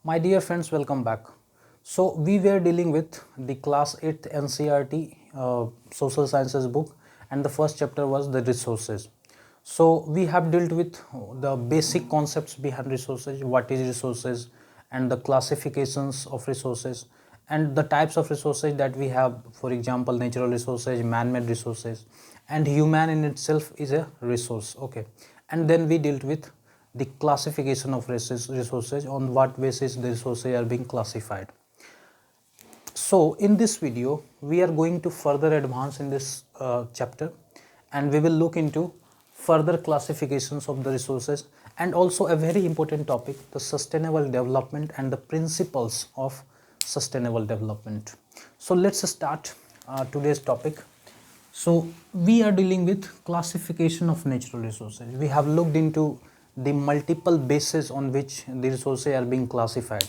My dear friends, welcome back. So we were dealing with the class 8th NCERT social sciences book, and the first chapter was the resources. So we have dealt with the basic concepts behind resources, what is resources, and the classifications of resources, and the types of resources that we have. For example, natural resources, man-made resources, and human in itself is a resource. Okay, and then we dealt with the classification of resources, on what basis the resources are being classified. So in this video we are going to further advance in this chapter, and we will look into further classifications of the resources, and also a very important topic, the sustainable development and the principles of sustainable development. So let's start today's topic. So we are dealing with classification of natural resources. We have looked into the multiple bases on which the resources are being classified.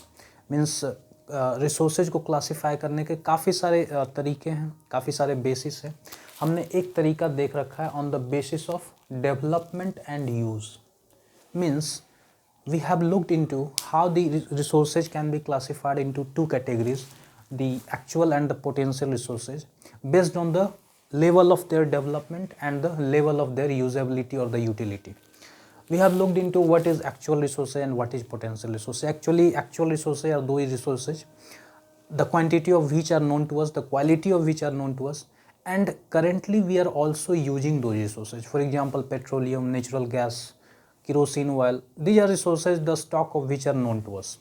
Means resources को classify करने के काफ़ी सारे तरीके हैं, काफ़ी सारे basis हैं. हमने एक तरीका देख रखा है on the basis of development and use. Means we have looked into how the resources can be classified into two categories, the actual and the potential resources, based on the level of their development and the level of their usability or the utility. We have looked into what is actual resources and what is potential resources. Actually, actual resources are those resources, the quantity of which are known to us, the quality of which are known to us, and currently we are also using those resources. For example, petroleum, natural gas, kerosene oil, these are resources the stock of which are known to us,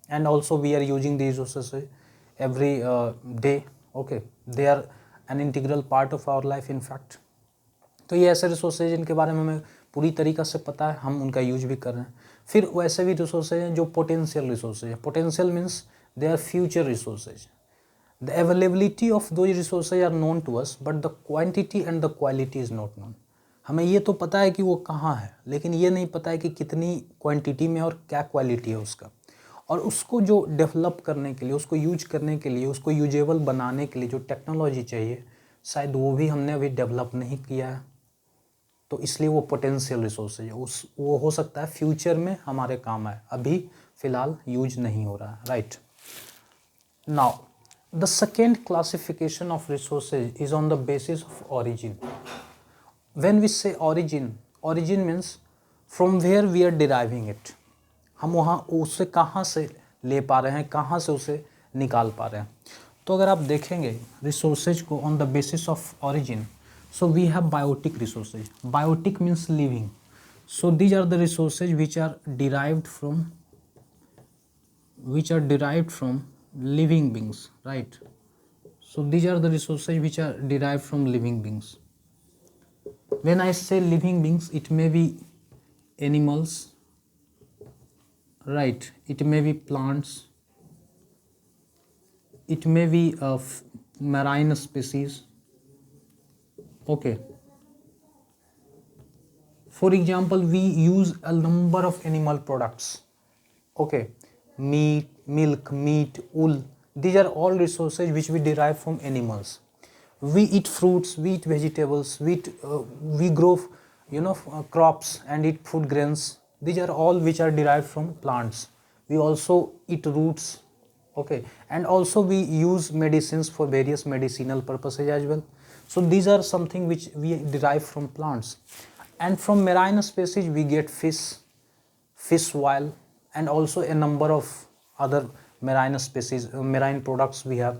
and also we are using these resources every day. Okay, they are an integral part of our life in fact. तो ये ऐसे resources जिनके बारे में हमें पूरी तरीक़ा से पता है, हम उनका यूज भी कर रहे हैं. फिर वैसे भी रिसोर्सेज हैं जो पोटेंशियल रिसोर्सेज हैं. Potential means they are future resources. The availability of those resources are known to us, but the quantity and the quality is not known. हमें ये तो पता है कि वो कहाँ है, लेकिन ये नहीं पता है कि कितनी क्वांटिटी में और क्या क्वालिटी है उसका. और उसको जो डेवलप करने के लिए, उसको यूज करने के लिए, उसको यूजेबल बनाने के लिए जो टेक्नोलॉजी चाहिए, शायद वो भी हमने अभी डेवलप नहीं किया है. तो इसलिए वो पोटेंशियल रिसोर्स है, वो हो सकता है फ्यूचर में हमारे काम आए, अभी फ़िलहाल यूज नहीं हो रहा है. Right. Now the second classification of resources is on the basis of origin. When we say origin, origin means from where we are deriving it. हम वहाँ उससे कहाँ से ले पा रहे हैं, कहाँ से उसे निकाल पा रहे हैं. तो अगर आप देखेंगे रिसोर्सेज को on the basis of origin, so we have biotic resources. Biotic means living. So these are the resources which are derived from living beings, right? So these are the resources which are derived from living beings. When I say living beings, it may be animals, right? It may be plants, it may be marine species. Okay, for example, we use a number of animal products. Okay, meat, milk, meat, wool, these are all resources which we derive from animals. We eat fruits, we eat vegetables, we grow crops and eat food grains. These are all which are derived from plants. We also eat roots. Okay, and also we use medicines for various medicinal purposes as well. So these are something which we derive from plants. And from marine species we get fish oil, and also a number of other marine species, marine products we have.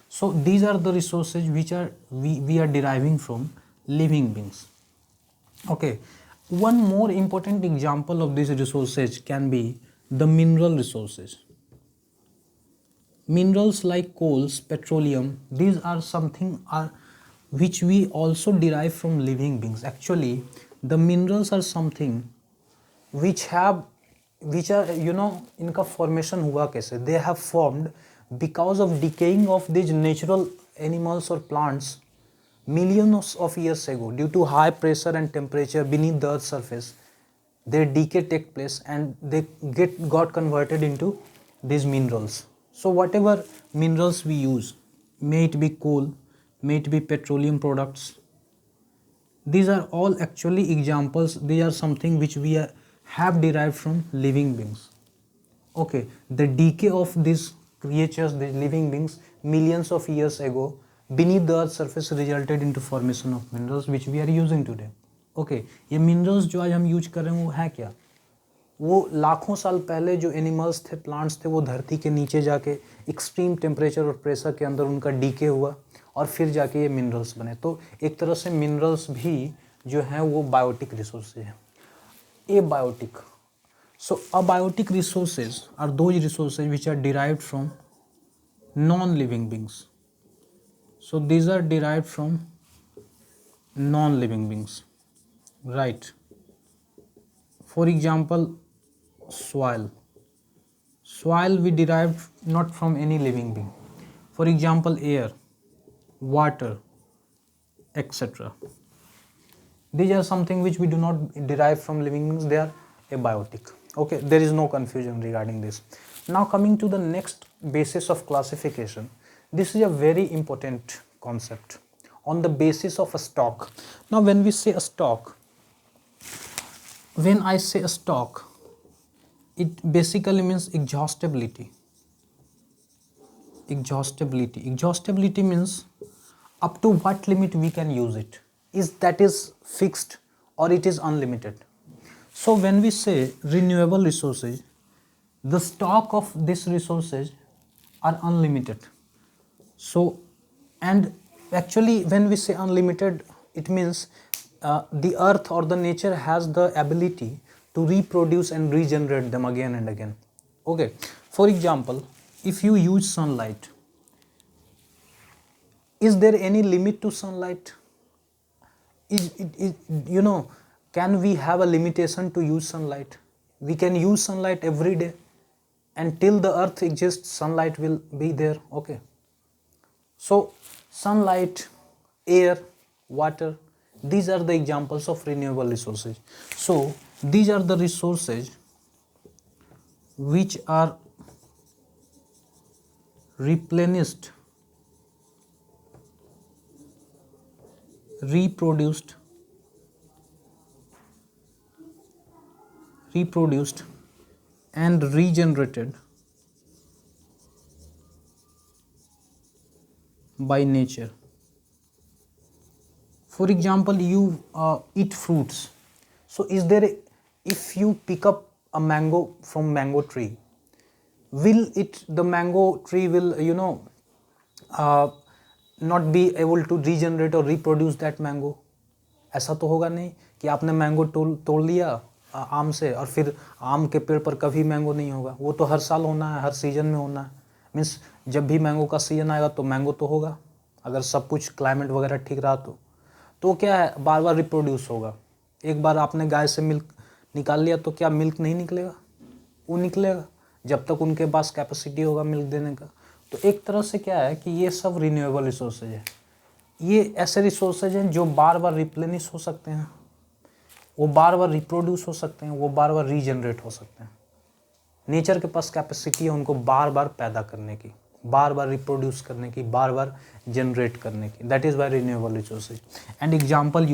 So these are the resources which are we are deriving from living beings. Okay, one more important example of these resources can be the mineral resources. Minerals like coals, petroleum, these are something which we also derive from living beings. Actually, the minerals are something which are इनका formation हुआ कैसे? They have formed because of decaying of these natural animals or plants millions of years ago. Due to high pressure and temperature beneath the earth's surface, their decay take place and they got converted into these minerals. So whatever minerals we use, may it be coal, may it be petroleum products, these are all actually examples. They are something which we have derived from living beings. Okay, the decay of these creatures, these living beings, millions of years ago beneath the earth surface resulted into formation of minerals which we are using today. Okay, ये minerals जो आज हम use कर रहे हैं वो है क्या? वो लाखों साल पहले जो एनिमल्स थे, प्लांट्स थे, वो धरती के नीचे जाके एक्सट्रीम टेम्परेचर और प्रेशर के अंदर उनका डीके हुआ और फिर जाके ये मिनरल्स बने. तो एक तरह से मिनरल्स भी जो हैं वो बायोटिक रिसोर्सेज हैं. Abiotic. So abiotic resources are those resources which are derived from non-living beings. So these are derived from non-living beings, right? For example, soil. Soil we derive not from any living being. For example, air, water, etc. These are something which we do not derive from living beings. They are abiotic. Okay, there is no confusion regarding this. Now coming to the next basis of classification. This is a very important concept on the basis of a stock. Now when we say a stock, when I say a stock, it basically means exhaustibility. Exhaustibility means up to what limit we can use it. That is fixed or it is unlimited. So when we say renewable resources, the stock of these resources are unlimited. So, and actually when we say unlimited, it means the earth or the nature has the ability to reproduce and regenerate them again and again. Okay, for example, if you use sunlight, is there any limit to sunlight? Can we have a limitation to use sunlight? We can use sunlight every day, and till the earth exists, sunlight will be there. Okay, so sunlight, air, water, these are the examples of renewable resources. So these are the resources which are replenished, reproduced and regenerated by nature. For example, you eat fruits. So if you pick up a mango from mango tree, the mango tree will not be able to regenerate or reproduce that mango? ऐसा तो होगा नहीं कि आपने mango तोड़ लिया आम से और फिर आम के पेड़ पर कभी मैंगो नहीं होगा. वो तो हर साल होना है, हर सीजन में होना है. मीन्स जब भी मैंगो का सीजन आएगा तो मैंगो तो होगा, अगर सब कुछ क्लाइमेट वगैरह ठीक रहा तो क्या है, बार बार रिप्रोड्यूस होगा. एक बार आपने गाय से मिल्क निकाल लिया तो क्या मिल्क नहीं निकलेगा? वो निकलेगा जब तक उनके पास कैपेसिटी होगा मिल्क देने का. तो एक तरह से क्या है कि ये सब रिन्यूएबल रिसोर्सेज है. ये ऐसे रिसोर्सेज हैं जो बार बार रिप्लेनिश हो सकते हैं, वो बार बार रिप्रोड्यूस हो सकते हैं, वो बार बार रीजनरेट हो सकते हैं. नेचर के पास कैपेसिटी है उनको बार बार पैदा करने की, बार बार रिप्रोड्यूस करने की, बार बार जनरेट करने की. That is why renewable resources. And example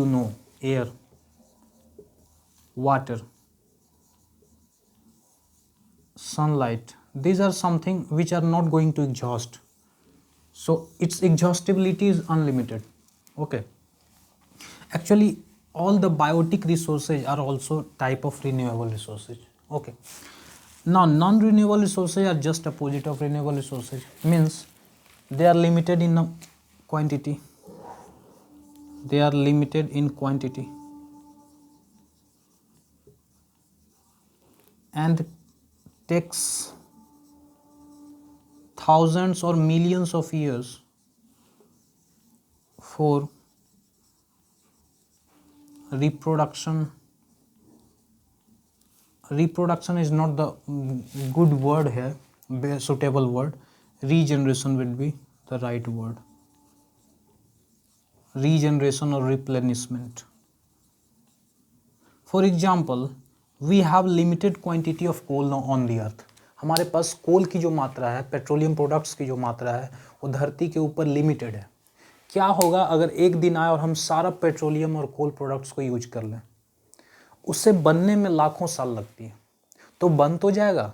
air, water, sunlight, these are something which are not going to exhaust, so its exhaustibility is unlimited. Okay, actually all the biotic resources are also type of renewable resources. Okay, now non-renewable resources are just opposite of renewable resources, means they are limited in quantity, and takes thousands or millions of years for reproduction. Reproduction is not the good word here, suitable word. Regeneration would be the right word. Regeneration or replenishment. For example, we have limited quantity of coal on the earth. हमारे पास कोल की जो मात्रा है, petroleum products की जो मात्रा है, वो धरती के ऊपर लिमिटेड है. क्या होगा अगर एक दिन आए और हम सारा पेट्रोलियम और कोल प्रोडक्ट्स को यूज कर लें? उससे बनने में लाखों साल लगती है. तो बन तो जाएगा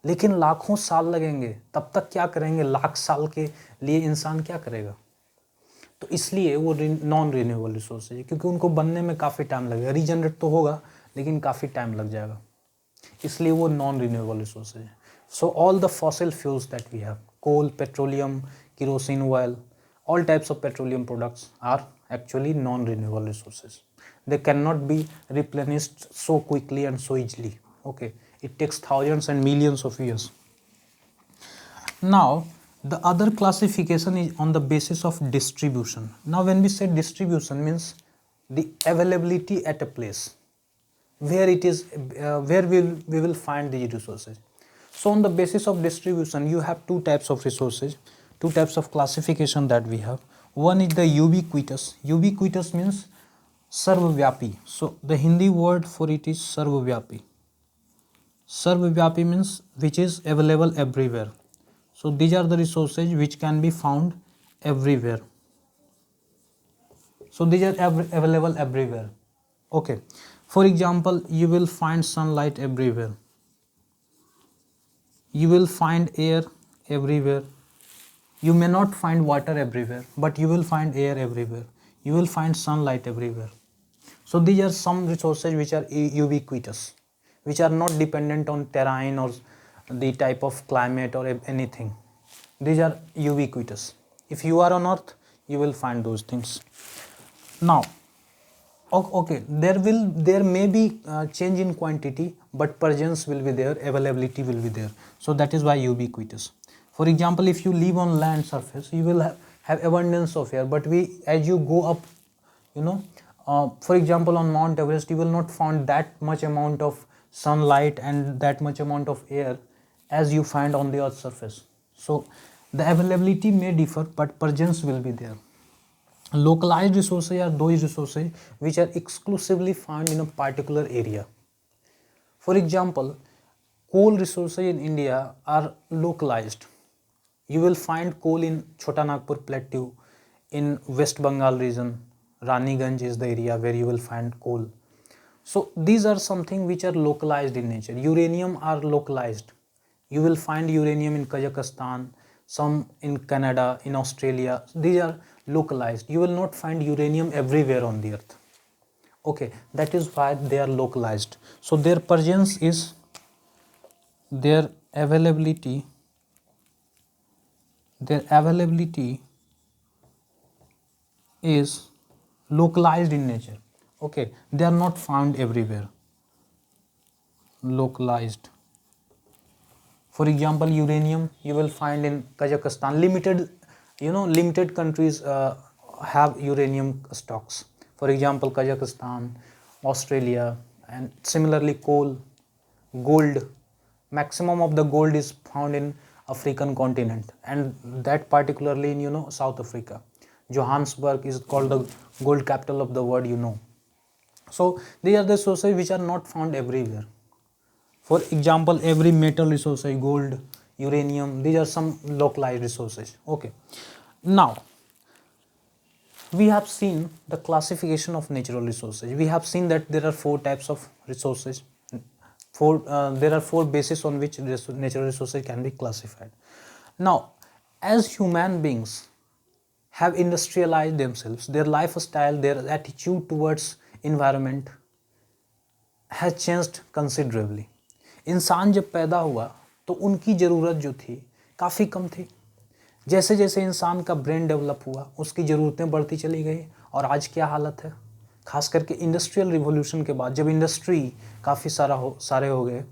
लेकिन लाखों साल लगेंगे, तब तक क्या करेंगे, लाख साल के लिए इंसान क्या करेगा। तो इसलिए वो नॉन रिन्यूएबल रिसोर्सेज है, क्योंकि उनको बनने में काफ़ी टाइम लगेगा। रीजनरेट तो होगा लेकिन काफ़ी टाइम लग जाएगा, इसलिए वो नॉन रिन्यूएबल रिसोर्सेज है। So all the fossil fuels that we have, coal, petroleum, kerosene oil, all types of petroleum products are actually non renewable resources. They cannot be replenished so quickly and so easily. Okay, it takes thousands and millions of years. Now the other classification is on the basis of distribution. Now when we say distribution, means the availability at a place where it is where we will find these resources. So on the basis of distribution, you have two types of resources, two types of classification that we have. One is the ubiquitous. Ubiquitous means sarvavyapi. So the Hindi word for it is sarvavyapi. Sarvavyapi means which is available everywhere. So these are the resources which can be found everywhere. So these are available everywhere. Okay, for example, you will find sunlight everywhere, you will find air everywhere. You may not find water everywhere, but you will find air everywhere, you will find sunlight everywhere. So these are some resources which are ubiquitous, which are not dependent on terrain or the type of climate or anything. These are ubiquitous. If you are on earth, you will find those things. Now okay, there may be change in quantity, but presence will be there, availability will be there. So that is why ubiquitous. For example, if you live on land surface, you will have abundance of air, but as you go up, you know, for example, on Mount Everest, you will not find that much amount of sunlight and that much amount of air as you find on the earth's surface. So the availability may differ, but presence will be there. Localized resources are those resources which are exclusively found in a particular area. For example, coal resources in India are localized. You will find coal in Chota Nagpur Plateau, in West Bengal region. Raniganj is the area where you will find coal. So these are something which are localized in nature. Uranium are localized. You will find uranium in Kazakhstan, some in Canada, in Australia. These are localized. You will not find uranium everywhere on the earth. Okay, that is why they are localized. So their presence is, their availability is localized in nature. Okay, they are not found everywhere. Localized. For example, uranium you will find in Kazakhstan. Limited countries have uranium stocks. For example, Kazakhstan, Australia, and similarly coal, gold. Maximum of the gold is found in African continent, and that particularly in South Africa. Johannesburg is called the gold capital of the world. So these are the sources which are not found everywhere. For example, every metal resource, gold, uranium, these are some localized resources. Okay. Now, we have seen the classification of natural resources. We have seen that there are four types of resources. There are four bases on which natural resources can be classified. Now, as human beings have industrialized themselves, their lifestyle, their attitude towards environment has changed considerably. इंसान जब पैदा हुआ तो उनकी ज़रूरत जो थी काफ़ी कम थी. जैसे जैसे इंसान का ब्रेन डेवलप हुआ उसकी ज़रूरतें बढ़ती चली गई, और आज क्या हालत है, खास करके इंडस्ट्रियल रिवॉल्यूशन के बाद जब इंडस्ट्री काफ़ी सारे हो गए,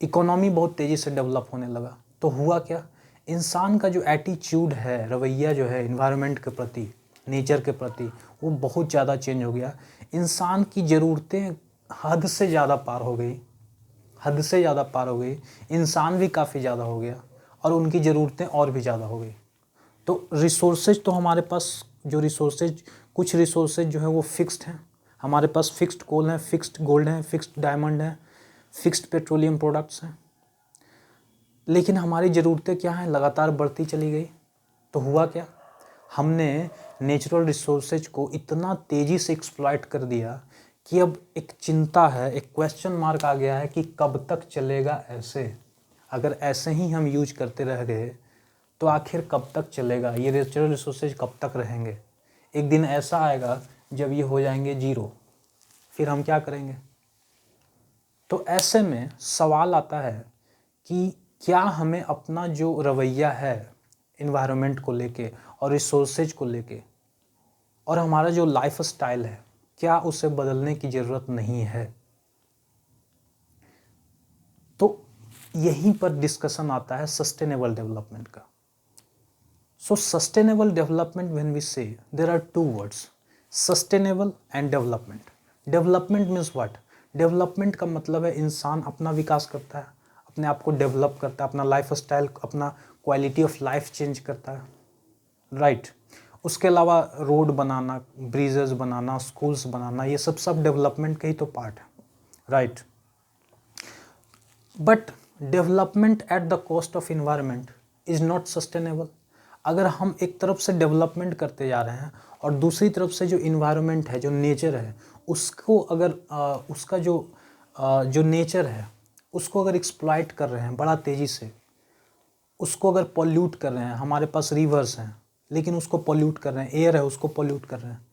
इकोनॉमी बहुत तेज़ी से डेवलप होने लगा, तो हुआ क्या, इंसान का जो एटीट्यूड है, रवैया जो है इन्वायरमेंट के प्रति, नेचर के प्रति, वो बहुत ज़्यादा चेंज हो गया. इंसान की ज़रूरतें हद से ज़्यादा पार हो गई, इंसान भी काफ़ी ज़्यादा हो गया और उनकी ज़रूरतें और भी ज़्यादा हो गई. तो रिसोर्सेज तो हमारे पास कुछ रिसोर्सेज जो है वो फिक्स्ड हैं. हमारे पास फिक्स्ड कोल है, फिक्स्ड गोल्ड है, फिक्स्ड डायमंड है, फिक्स्ड पेट्रोलियम प्रोडक्ट्स हैं. लेकिन हमारी ज़रूरतें क्या हैं, लगातार बढ़ती चली गई. तो हुआ क्या, हमने नेचुरल रिसोर्सेज को इतना तेज़ी से एक्सप्लॉइट कर दिया कि अब एक चिंता है, एक क्वेश्चन मार्क आ गया है कि कब तक चलेगा ऐसे. अगर ऐसे ही हम यूज करते रह गए तो आखिर कब तक चलेगा, ये नेचुरल रिसोर्सेज कब तक रहेंगे। एक दिन ऐसा आएगा जब ये हो जाएंगे जीरो, फिर हम क्या करेंगे। तो ऐसे में सवाल आता है कि क्या हमें अपना जो रवैया है इन्वायरमेंट को लेके और रिसोर्सेज को लेके और हमारा जो लाइफ स्टाइल है, क्या उसे बदलने की ज़रूरत नहीं है। तो यहीं पर डिस्कशन आता है सस्टेनेबल डेवलपमेंट का। So sustainable development when we say there are two words, sustainable and development. Development means what, development का मतलब है इंसान अपना विकास करता है, अपने आप को डेवलप करता है, अपना लाइफ स्टाइल, अपना क्वालिटी ऑफ लाइफ चेंज करता है, राइट। उसके अलावा रोड बनाना, ब्रिजेस बनाना, स्कूल्स बनाना, ये सब डेवलपमेंट का ही तो पार्ट है, right. But development at the cost of environment is not sustainable. अगर हम एक तरफ से डेवलपमेंट करते जा रहे हैं और दूसरी तरफ से जो इन्वायरमेंट है, जो नेचर है, उसको अगर उसका जो नेचर है उसको अगर एक्सप्लॉइट कर रहे हैं बड़ा तेज़ी से, उसको अगर पॉल्यूट कर रहे हैं, हमारे पास रिवर्स हैं लेकिन उसको पॉल्यूट कर रहे हैं, एयर है उसको पॉल्यूट कर रहे हैं,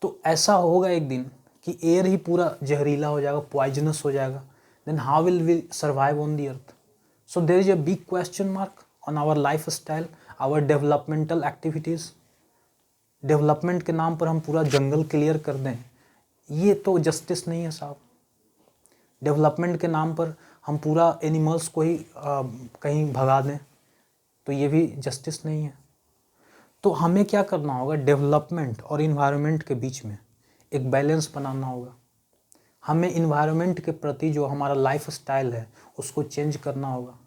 तो ऐसा होगा एक दिन कि एयर ही पूरा जहरीला हो जाएगा, पॉइजनस हो जाएगा। Then how will we survive on the earth. So there is a big question mark on our life style, our developmental activities. Development के नाम पर हम पूरा जंगल क्लियर कर दें, ये तो जस्टिस नहीं है साहब। डेवलपमेंट के नाम पर हम पूरा एनिमल्स को ही कहीं भगा दें, तो ये भी जस्टिस नहीं है। तो हमें क्या करना होगा, डेवलपमेंट और इन्वायरमेंट के बीच में एक बैलेंस बनाना होगा। हमें इन्वायरमेंट के प्रति जो हमारा लाइफ स्टाइल है उसको चेंज करना होगा,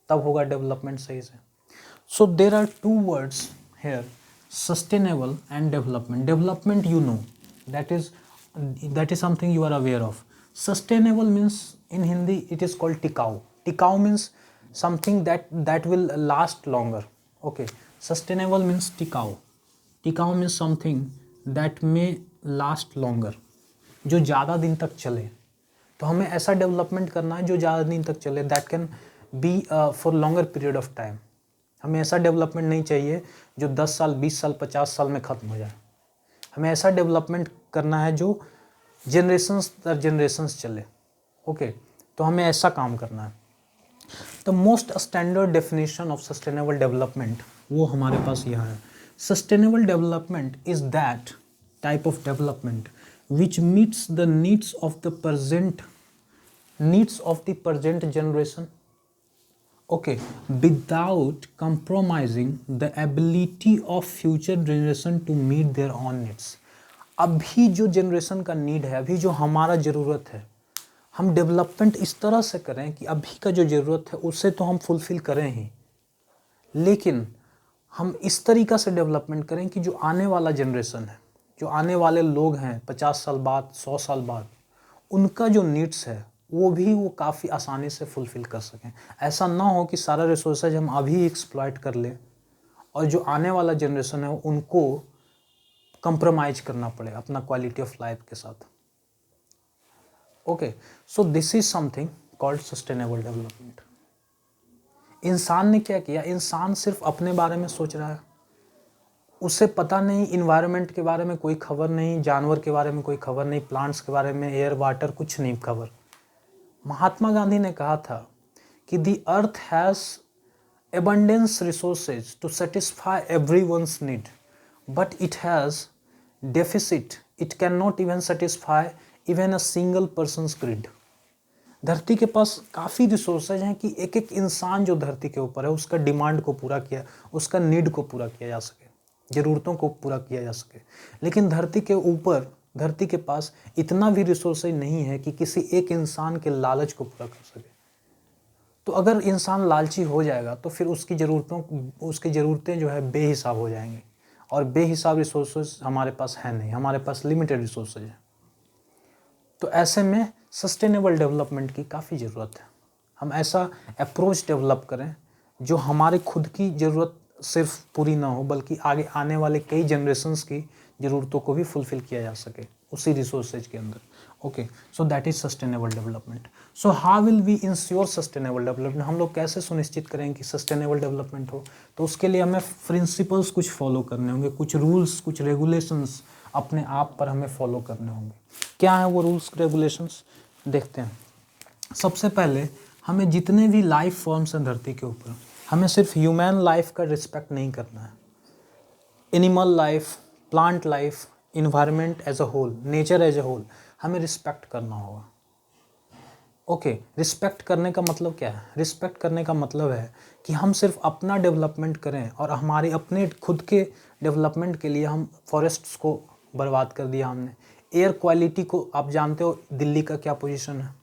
तब होगा डेवलपमेंट सही से। So there are two words here, sustainable and development. Development you know, that is something you are aware of. Sustainable means in Hindi it is called टिकाऊ. टिकाऊ means something that will last longer. Okay, sustainable means टिकाऊ. टिकाऊ means something that may last longer, जो ज़्यादा दिन तक चले। तो हमें ऐसा डेवलपमेंट करना है जो ज़्यादा दिन तक चले, that can be for longer period of time. हमें ऐसा डेवलपमेंट नहीं चाहिए जो 10 साल, 20 साल, 50 साल में ख़त्म हो जाए। हमें ऐसा डेवलपमेंट करना है जो जनरेशन्स दर जनरेशन्स चले। ओके, तो हमें ऐसा काम करना है। The most standard definition of sustainable development वो हमारे पास यहाँ है। Sustainable development is that type of development which meets the needs of the present generation, okay, without compromising the ability of future generation to meet their own needs. अभी जो generation का need है, अभी जो हमारा ज़रूरत है, हम डेवलपमेंट इस तरह से करें कि अभी का जो ज़रूरत है उससे तो हम फुलफ़िल करें ही, लेकिन हम इस तरीक़ा से डेवलपमेंट करें कि जो आने वाला जनरेशन है, जो आने वाले लोग हैं 50 साल बाद, 100 साल बाद, उनका जो नीड्स है वो काफ़ी आसानी से फुलफ़िल कर सकें। ऐसा ना हो कि सारा रिसोर्सेज हम अभी एक्सप्लॉइट कर लें और जो आने वाला जनरेशन है उनको कंप्रोमाइज़ करना पड़े अपना क्वालिटी ऑफ लाइफ के साथ। Okay, so this is something called sustainable development. इंसान ने क्या किया, इंसान सिर्फ अपने बारे में सोच रहा है, उसे पता नहीं, इन्वायरमेंट के बारे में कोई खबर नहीं, जानवर के बारे में कोई खबर नहीं, प्लांट्स के बारे में, एयर वाटर कुछ नहीं खबर। महात्मा गांधी ने कहा था कि the earth has abundance resources to satisfy everyone's need, but it has deficit, it can not even satisfy even a single person's greed. धरती के पास काफ़ी रिसोर्सेज हैं कि एक एक इंसान जो धरती के ऊपर है उसका डिमांड को पूरा किया, उसका नीड को पूरा किया जा सके, ज़रूरतों को पूरा किया जा सके। लेकिन धरती के ऊपर, धरती के पास इतना भी रिसोर्सेज नहीं है कि किसी एक इंसान के लालच को पूरा कर सके। तो अगर इंसान लालची हो जाएगा तो फिर उसकी ज़रूरतें जो है बेहिसाब हो जाएंगी, और बेहिसाब रिसोर्सेज हमारे पास है नहीं, हमारे पास लिमिटेड रिसोर्सेज है। तो ऐसे में सस्टेनेबल डेवलपमेंट की काफ़ी ज़रूरत है। हम ऐसा अप्रोच डेवलप करें जो हमारे खुद की ज़रूरत सिर्फ पूरी ना हो, बल्कि आगे आने वाले कई जनरेशन्स की ज़रूरतों को भी फुलफ़िल किया जा सके, उसी रिसोर्सेज के अंदर। Okay, so that is sustainable development. So how will we ensure sustainable development, हम लोग कैसे सुनिश्चित करेंगे कि सस्टेनेबल डेवलपमेंट हो? तो उसके लिए हमें प्रिंसिपल्स कुछ फॉलो करने होंगे, कुछ रूल्स, कुछ रेगुलेशंस अपने आप पर हमें फॉलो करने होंगे। क्या है वो रूल्स रेगुलेशंस, देखते हैं। सबसे पहले हमें जितने भी लाइफ फॉर्म्स हैं धरती के ऊपर, हमें सिर्फ ह्यूमन लाइफ का रिस्पेक्ट नहीं करना है, animal life, plant life, environment as a whole, nature as a whole, हमें रिस्पेक्ट करना होगा। ओके, रिस्पेक्ट करने का मतलब क्या है? रिस्पेक्ट करने का मतलब है कि हम सिर्फ अपना डेवलपमेंट करें और हमारे अपने खुद के डेवलपमेंट के लिए हम फॉरेस्ट्स को बर्बाद कर दिया हमने। एयर क्वालिटी को आप जानते हो दिल्ली का क्या पोजीशन है?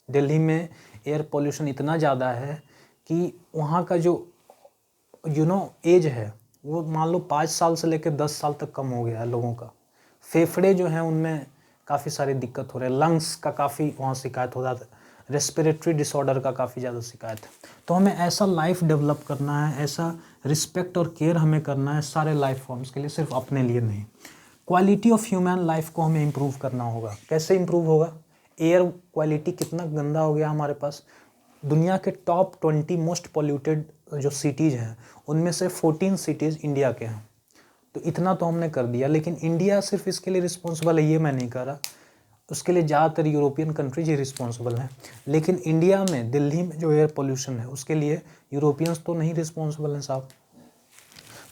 दिल्ली में एयर पोल्यूशन इतना ज़्यादा है कि वहाँ का जो एज है वो मान लो 5 साल से लेकर 10 साल तक कम हो गया है लोगों का। फेफड़े जो हैं उनमें काफ़ी सारी दिक्कत हो रही है, लंग्स का काफ़ी वहाँ शिकायत हो जाता है, रेस्पिरेटरी डिसऑर्डर का काफ़ी ज़्यादा शिकायत है। तो हमें ऐसा लाइफ डेवलप करना है, ऐसा रिस्पेक्ट और केयर हमें करना है सारे लाइफ फॉर्म्स के लिए, सिर्फ अपने लिए नहीं। क्वालिटी ऑफ ह्यूमन लाइफ को हमें इम्प्रूव करना होगा। कैसे इम्प्रूव होगा? एयर क्वालिटी कितना गंदा हो गया हमारे पास। दुनिया के टॉप 20 मोस्ट पोल्यूटेड जो सिटीज़ हैं उनमें से 14 सिटीज़ इंडिया के हैं। तो इतना तो हमने कर दिया, लेकिन इंडिया सिर्फ इसके लिए रिस्पॉन्सिबल है ये मैं नहीं कह रहा, उसके लिए ज़्यादातर यूरोपियन कंट्रीज ही रिस्पॉन्सिबल हैं। लेकिन इंडिया में, दिल्ली में जो एयर पोल्यूशन है उसके लिए यूरोपियंस तो नहीं रिस्पॉन्सिबल हैं साहब।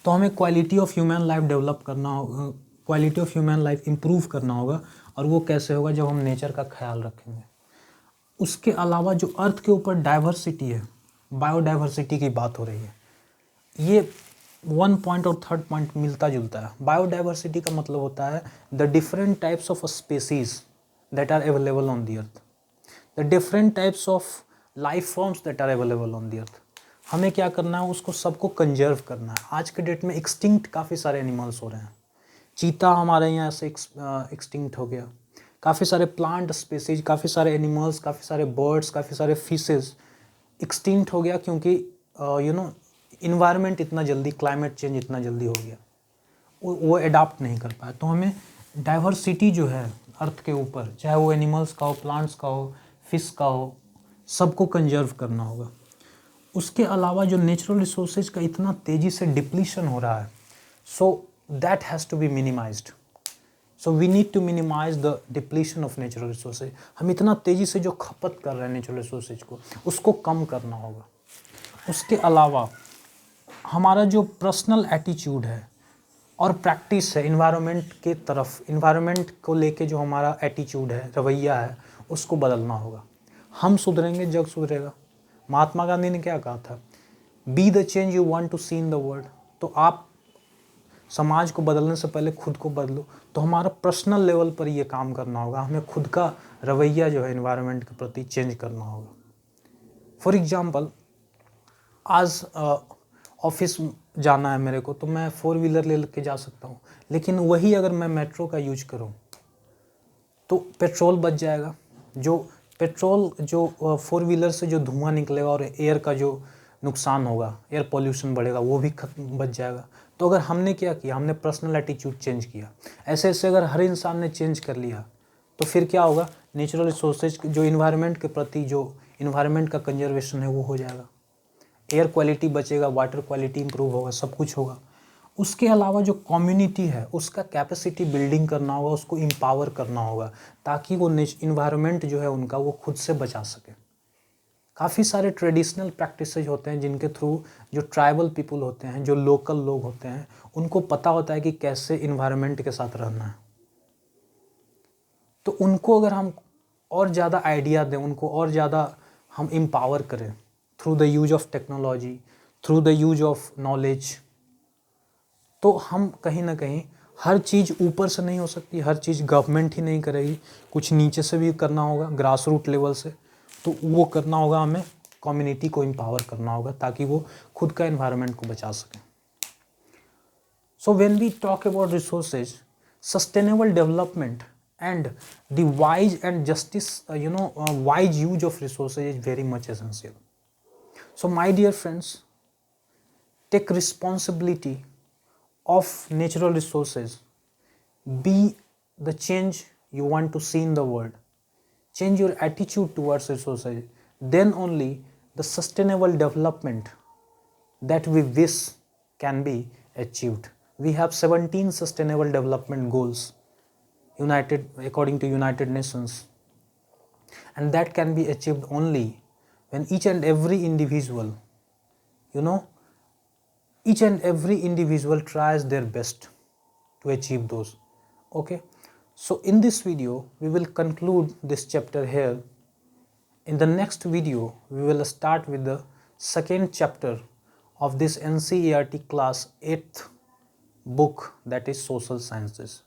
तो हमें quality of human life develop करना होगा, quality of human life improve करना होगा। और वो कैसे होगा? जब हम नेचर का ख्याल रखेंगे। उसके अलावा जो अर्थ के ऊपर डाइवर्सिटी है, बायोडाइवर्सिटी की बात हो रही है, ये 1 पॉइंट और 3rd पॉइंट मिलता जुलता है। बायोडाइवर्सिटी का मतलब होता है the different types of species that are available on the earth, the different types of life forms that are available on the earth. हमें क्या करना है? उसको सबको कंजर्व करना है। आज के डेट में एक्सटिंक्ट काफ़ी सारे एनिमल्स हो रहे हैं। चीता हमारे यहाँ से एक्सटिंक्ट हो गया, काफ़ी सारे प्लांट स्पेसीज, काफ़ी सारे एनिमल्स, काफ़ी सारे बर्ड्स, काफ़ी सारे फिशेस एक्सटिंक्ट हो गया, क्योंकि इन्वायरमेंट इतना जल्दी, क्लाइमेट चेंज इतना जल्दी हो गया, वो अडाप्ट नहीं कर पाया। तो हमें डाइवर्सिटी जो है अर्थ के ऊपर, चाहे वो एनिमल्स का हो, प्लांट्स का हो, फिश का हो, सबको कंजर्व करना होगा। उसके अलावा जो नेचुरल रिसोर्सेज का इतना तेज़ी से डिप्लीशन हो रहा है, so that has to be minimised. So we need to minimise the depletion of natural resources. हम इतना तेज़ी से जो खपत कर रहे हैं नेचुरल रिसोर्सेज को, उसको कम करना होगा। उसके अलावा हमारा जो पर्सनल एटीट्यूड है और प्रैक्टिस है इन्वायरमेंट के तरफ, इन्वायरमेंट को लेके जो हमारा एटीट्यूड है, रवैया है, उसको बदलना होगा। हम सुधरेंगे, जग सुधरेगा। महात्मा गांधी ने क्या कहा था? Be the change you want to see in the world. तो आप समाज को बदलने से पहले खुद को बदलो। तो हमारा पर्सनल लेवल पर ये काम करना होगा, हमें खुद का रवैया जो है इन्वायरमेंट के प्रति चेंज करना होगा। फॉर एग्जांपल, आज ऑफिस जाना है मेरे को, तो मैं 4 व्हीलर ले के जा सकता हूँ, लेकिन वही अगर मैं मेट्रो का यूज करूँ तो पेट्रोल बच जाएगा। जो पेट्रोल, जो 4 व्हीलर से जो धुआं निकलेगा और एयर का जो नुकसान होगा, एयर पोल्यूशन बढ़ेगा, वो भी बच जाएगा। तो अगर हमने क्या किया? हमने पर्सनल एटीट्यूड चेंज किया। ऐसे ऐसे अगर हर इंसान ने चेंज कर लिया तो फिर क्या होगा? नेचुरल रिसोर्सेज जो इन्वायरमेंट के प्रति, जो इन्वायरमेंट का कंजर्वेशन है वो हो जाएगा, एयर क्वालिटी बचेगा, वाटर क्वालिटी इंप्रूव होगा, सब कुछ होगा। उसके अलावा जो कम्युनिटी है उसका कैपेसिटी बिल्डिंग करना होगा, उसको एम्पावर करना होगा, ताकि वो इन्वायरमेंट जो है उनका वो खुद से बचा सके। काफ़ी सारे ट्रेडिशनल प्रैक्टिसेज होते हैं जिनके थ्रू जो ट्राइबल पीपल होते हैं, जो लोकल लोग होते हैं, उनको पता होता है कि कैसे इन्वायरमेंट के साथ रहना है। तो उनको अगर हम और ज़्यादा आइडिया दें, उनको और ज़्यादा हम एम्पावर करें through the use of technology, through the use of knowledge, तो हम कहीं ना कहीं, हर चीज़ ऊपर से नहीं हो सकती, हर चीज़ गवर्नमेंट ही नहीं करेगी, कुछ नीचे से भी करना होगा, ग्रास रूट लेवल से। तो वो करना होगा, हमें कम्युनिटी को एम्पावर करना होगा ताकि वो खुद का एनवायरनमेंट को बचा सकें। So when we talk about resources, sustainable development and the wise and justice wise use of resources is very much essential. So my dear friends, take responsibility of natural resources, be the change you want to see in the world, change your attitude towards resources, then only the sustainable development that we wish can be achieved. We have 17 sustainable development goals united according to United Nations, and that can be achieved only when each and every individual, you know, each and every individual tries their best to achieve those. Okay, so in this video we will conclude this chapter here. In the next video we will start with the second chapter of this NCERT class 8th book, that is Social Sciences.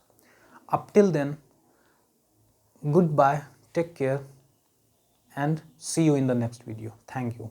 Up till then, goodbye, take care, and see you in the next video. Thank you.